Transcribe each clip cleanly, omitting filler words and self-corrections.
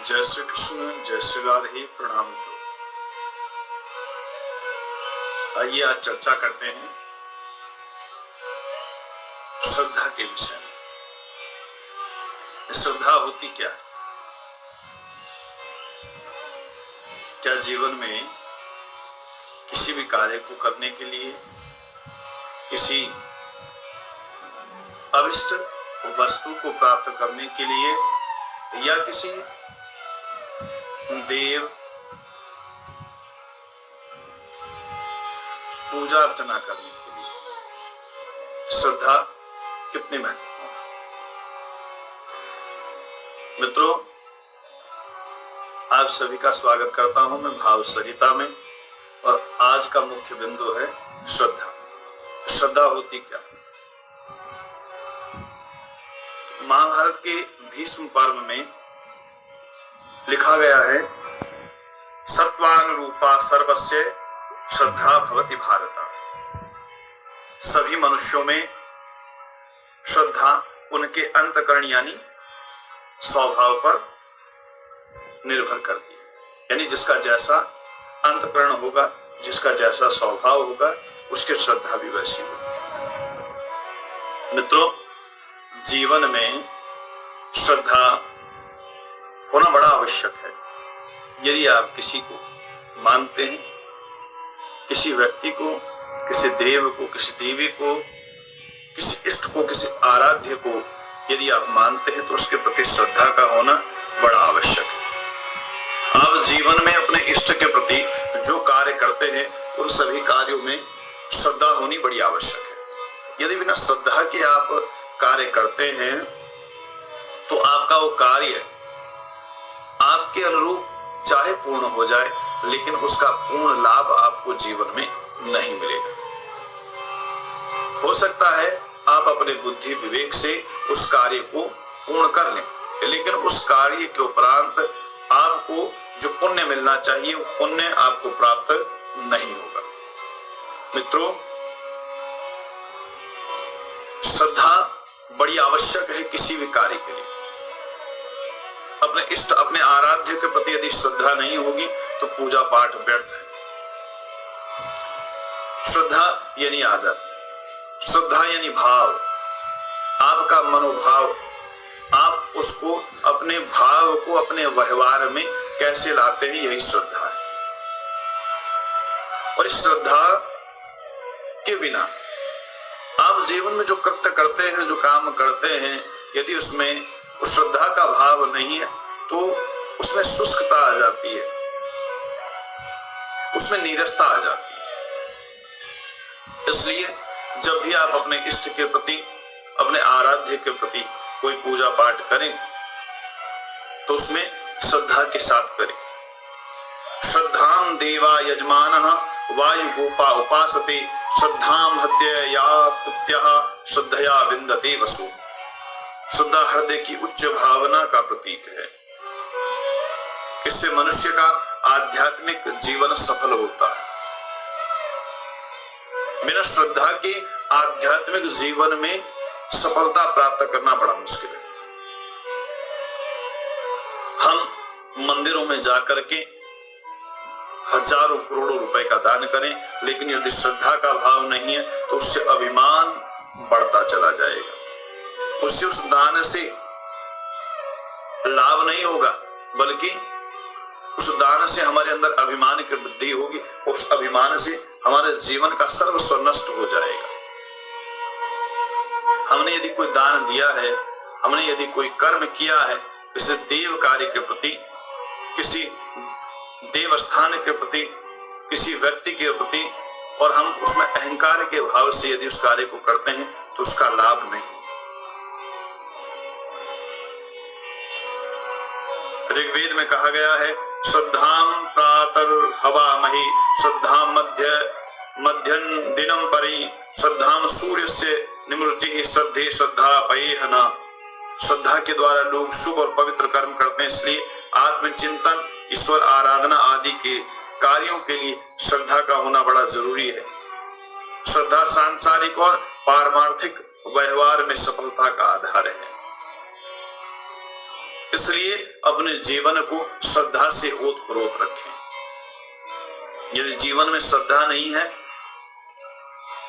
जय श्री कृष्ण, जय श्री राधे, प्रणाम। तो आइए आज चर्चा करते हैं श्रद्धा के विषय में। श्रद्धा होती क्या है? क्या जीवन में किसी भी कार्य को करने के लिए, किसी अभिष्ट वस्तु को प्राप्त करने के लिए, या किसी देव पूजा अर्चना करने के लिए श्रद्धा कितनी महत्वपूर्ण है? मित्रों, आप सभी का स्वागत करता हूं मैं भाव संहिता में। और आज का मुख्य बिंदु है श्रद्धा। श्रद्धा होती क्या? महाभारत के भीष्म पर्व में लिखा गया है, सत्वानुरूपा सर्वस्य श्रद्धा भवति भारत। सभी मनुष्यों में श्रद्धा उनके अंतःकरण यानी स्वभाव पर निर्भर करती है। यानी जिसका जैसा अंतःकरण होगा, जिसका जैसा स्वभाव होगा, उसकी श्रद्धा भी वैसी होगी। मित्रों, जीवन में श्रद्धा होना बड़ा आवश्यक है। यदि आप किसी को मानते हैं, किसी व्यक्ति को, किसी देव को, किसी देवी को, किसी इष्ट को, किसी आराध्य को यदि आप मानते हैं तो उसके प्रति श्रद्धा का होना बड़ा आवश्यक है। आप जीवन में अपने इष्ट के प्रति जो कार्य करते हैं उन सभी कार्यों में श्रद्धा होनी बड़ी आवश्यक है। यदि बिना श्रद्धा के आप कार्य करते हैं तो आपका वो कार्य आपके अनुरूप चाहे पूर्ण हो जाए, लेकिन उसका पूर्ण लाभ आपको जीवन में नहीं मिलेगा। हो सकता है आप अपने बुद्धि विवेक से उस कार्य को पूर्ण कर लें, लेकिन उस कार्य के उपरांत आपको जो पुण्य मिलना चाहिए वो पुण्य आपको प्राप्त नहीं होगा। मित्रों, श्रद्धा बड़ी आवश्यक है किसी भी कार्य के लिए। अपने इष्ट, अपने आराध्य के प्रति यदि श्रद्धा नहीं होगी तो पूजा पाठ व्यर्थ है। श्रद्धा यानी आदर, श्रद्धा यानी भाव, आपका मनोभाव। आप उसको, अपने भाव को अपने व्यवहार में कैसे लाते हैं, यही श्रद्धा है। और इस श्रद्धा के बिना आप जीवन में जो कृत्य करते हैं, जो काम करते हैं, यदि उसमें उस श्रद्धा का भाव नहीं है तो उसमें शुष्कता आ जाती है, उसमें नीरसता आ जाती है। इसलिए जब भी आप अपने इष्ट के प्रति, अपने आराध्य के प्रति कोई पूजा पाठ करें तो उसमें श्रद्धा के साथ करें। श्रद्धाम देवा यजमानः वायुगोपा उपासते श्रद्धाम हृदयात्पुत्यः श्रद्धया विन्दते वसु। श्रद्धा हृदय की उच्च भावना का प्रतीक है। इससे मनुष्य का आध्यात्मिक जीवन सफल होता है। बिना श्रद्धा के आध्यात्मिक जीवन में सफलता प्राप्त करना बड़ा मुश्किल है। हम मंदिरों में जाकर के हजारों करोड़ों रुपए का दान करें, लेकिन यदि श्रद्धा का भाव नहीं है तो उससे अभिमान बढ़ता चला जाएगा। उससे उस दान से लाभ नहीं होगा, बल्कि उस दान से हमारे अंदर अभिमान की वृद्धि होगी। उस अभिमान से हमारे जीवन का सर्वस्व नष्ट हो जाएगा। हमने यदि कोई दान दिया है, हमने यदि कोई कर्म किया है, किसी देव कार्य के प्रति, किसी देव स्थान के प्रति, किसी व्यक्ति के प्रति, और हम उसमें अहंकार के भाव से यदि उस कार्य को करते हैं तो उसका लाभ नहीं। ऋग्वेद में कहा गया है, श्रद्धाम प्रातर् हवामहि श्रद्धाम मध्यं दिनम परि श्रद्धाम सूर्यस्य निमृतिः श्रद्धे श्रद्धा पयेहना। श्रद्धा के द्वारा लोग शुभ और पवित्र कर्म करते हैं, इसलिए आत्मचिंतन, ईश्वर आराधना आदि के कार्यों के लिए श्रद्धा का होना बड़ा जरूरी है। श्रद्धा सांसारिक और पारमार्थिक व्यवहार में सफलता का आधार है। इसलिए अपने जीवन को श्रद्धा से ओतप्रोत रखें। यदि जीवन में श्रद्धा नहीं है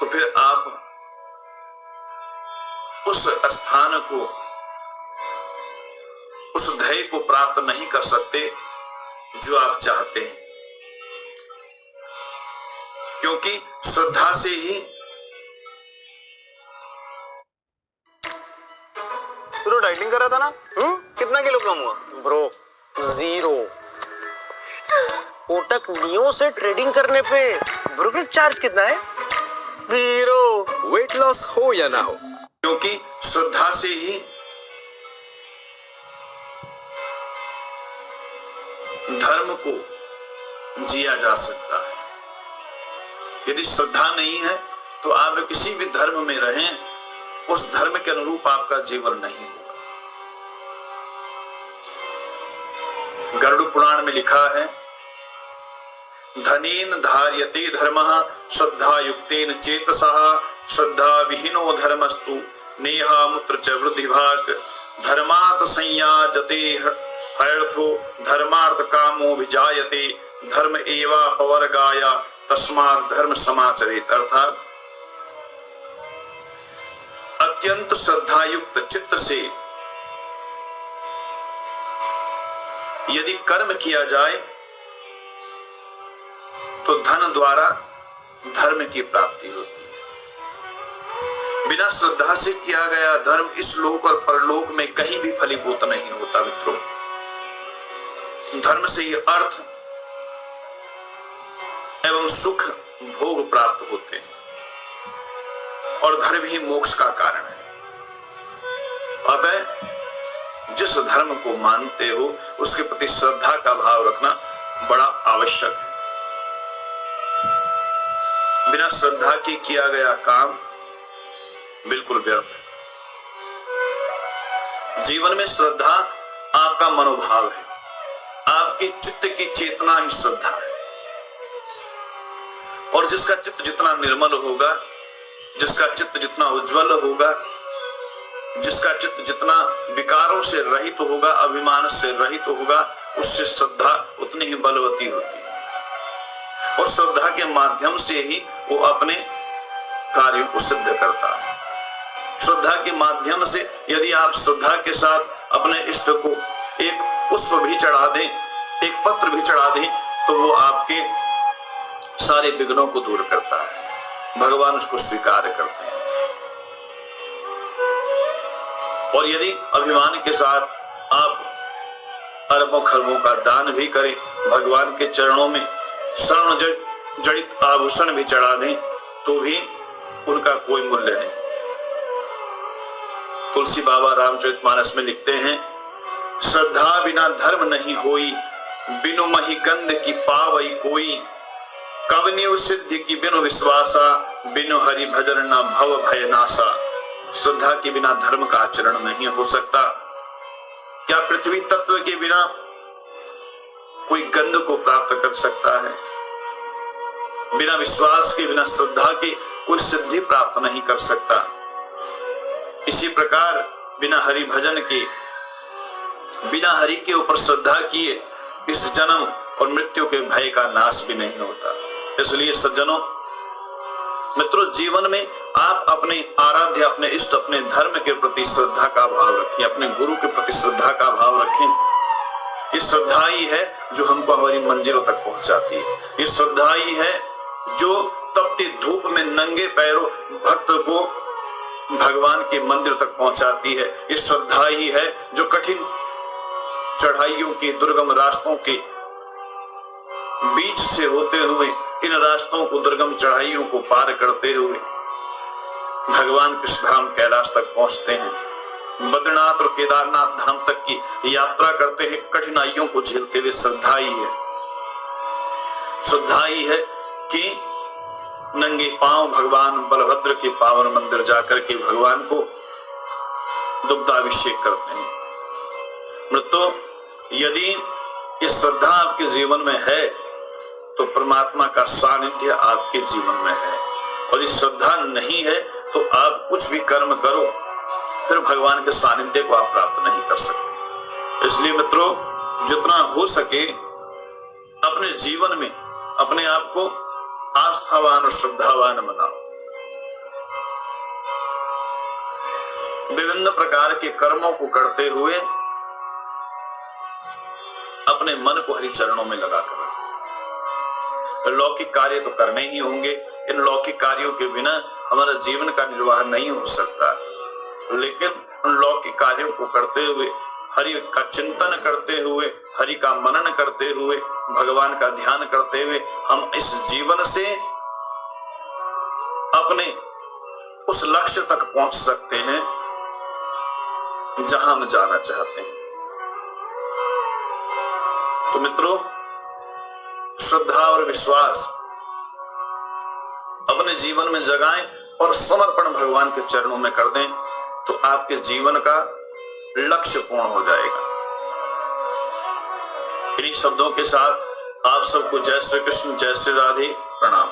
तो फिर आप उस स्थान को, उस ध्येय को प्राप्त नहीं कर सकते जो आप चाहते हैं, क्योंकि श्रद्धा से ही। तू डाइटिंग कर रहा था ना? कितना किलो कम हुआ? ब्रो 0। कोटक नियो से ट्रेडिंग करने पे ब्रोकरेज चार्ज कितना है? 0। वेट लॉस हो या ना हो, क्योंकि श्रद्धा से ही धर्म को जिया जा सकता है। यदि श्रद्धा नहीं है तो आप किसी भी धर्म में रहें, उस धर्म के अनुरूप आपका जीवन नहीं होगा। गरुड़ पुराण में लिखा है, धनेन धार्यते धर्मः श्रद्धा युक्तेन चेतसः श्रद्धा विहीनो धर्मस्तु नेहामुत्र च वृद्धिभाक् धर्मात् संयाजते हयर्थो धर्मार्थ कामो विजायते धर्म एवापवर्गाय तस्मात् धर्म समाचरेत्। अर्थात अत्यंत श्रद्धायुक्त चित्त से यदि कर्म किया जाए तो धन द्वारा धर्म की प्राप्ति होती है। बिना श्रद्धा से किया गया धर्म इस लोक और परलोक में कहीं भी फलीभूत नहीं होता। मित्रों, धर्म से ही अर्थ एवं सुख भोग प्राप्त होते हैं और धर्म ही मोक्ष का कारण है। अतः जिस धर्म को मानते हो उसके प्रति श्रद्धा का भाव रखना बड़ा आवश्यक है। बिना श्रद्धा के किया गया काम बिल्कुल व्यर्थ है। जीवन में श्रद्धा आपका मनोभाव है, आपके चित्त की चेतना ही श्रद्धा है। और जिसका चित्त जितना निर्मल होगा, जिसका चित्त जितना उज्जवल होगा, जिसका चित्त जितना विकारों से रहित होगा, अभिमान से रहित होगा, उससे श्रद्धा उतनी ही बलवती होती है। और श्रद्धा के माध्यम से ही वो अपने कार्यों को सिद्ध करता है। श्रद्धा के माध्यम से यदि आप श्रद्धा के साथ अपने इष्ट को एक पुष्प भी चढ़ा दें, एक पत्र भी चढ़ा दें, तो वो आपके सारे विघ्नों को दूर करता है। भगवान उसको स्वीकार करते हैं। और यदि अभिमान के साथ आप अरबों खरबों का दान भी करें, भगवान के चरणों में स्वर्ण जड़ित आभूषण भी चढ़ा दें, तो भी उनका कोई मूल्य नहीं। तुलसी बाबा रामचरितमानस में लिखते हैं, श्रद्धा बिना धर्म नहीं होई, बिनु मही गंध की पावई कोई, कवन्यु सिद्धि की बिनु विश्वासा, बिनु हरि भजन न भव भय नासा। श्रद्धा के बिना धर्म का आचरण नहीं हो सकता। क्या पृथ्वी तत्व के बिना कोई गंध को प्राप्त कर सकता है? बिना विश्वास के, बिना श्रद्धा के कोई सिद्धि प्राप्त नहीं कर सकता। इसी प्रकार बिना हरि भजन के, बिना हरि के ऊपर श्रद्धा किए इस जन्म और मृत्यु के भय का नाश भी नहीं होता। इसलिए सज्जनों, मित्रों, जीवन में आप अपने आराध्य, अपने इष्ट, अपने धर्म के प्रति श्रद्धा का भाव रखें, अपने गुरु के प्रति श्रद्धा का भाव रखें। ये श्रद्धा ही है जो हमको हमारी मंजिलों तक पहुंचाती है। ये श्रद्धा ही है जो तपती धूप में नंगे पैरों भक्त को भगवान के मंदिर तक पहुंचाती है। ये श्रद्धा ही है जो कठिन चढ़ाइयों के, दुर्गम रास्तों के बीच से होते हुए, इन रास्तों को, दुर्गम चढ़ाइयों को पार करते हुए भगवान कृष्ण धाम कैलाश तक पहुंचते हैं। बद्रीनाथ और केदारनाथ धाम तक की यात्रा करते हैं, कठिनाइयों को झेलते हुए। श्रद्धा ही है, श्रद्धा ही है कि नंगे पांव भगवान बलभद्र के पावन मंदिर जाकर के भगवान को दुग्धाभिषेक करते हैं। मित्रों, यदि ये श्रद्धा आपके जीवन में है तो परमात्मा का सानिध्य आपके जीवन में है। और ये श्रद्धा नहीं है तो आप कुछ भी कर्म करो, फिर भगवान के सानिध्य को आप प्राप्त नहीं कर सकते। इसलिए मित्रों, जितना हो सके अपने जीवन में अपने आप को आस्थावान और श्रद्धावान बनाओ। विभिन्न प्रकार के कर्मों को करते हुए अपने मन को हरि चरणों में लगा कर रखो। लौकिक कार्य तो करने ही होंगे, इन लौकिक कार्यों के बिना हमारा जीवन का निर्वाह नहीं हो सकता, लेकिन उन लौकिक कार्यों को करते हुए, हरि का चिंतन करते हुए, हरि का मनन करते हुए, भगवान का ध्यान करते हुए हम इस जीवन से अपने उस लक्ष्य तक पहुंच सकते हैं जहां हम जाना चाहते हैं। तो मित्रों, श्रद्धा और विश्वास अपने जीवन में जगाएं और समर्पण भगवान के चरणों में कर दें, तो आपके जीवन का लक्ष्य पूर्ण हो जाएगा। इन्हीं शब्दों के साथ आप सबको जय श्री कृष्ण, जय श्री राधे, प्रणाम।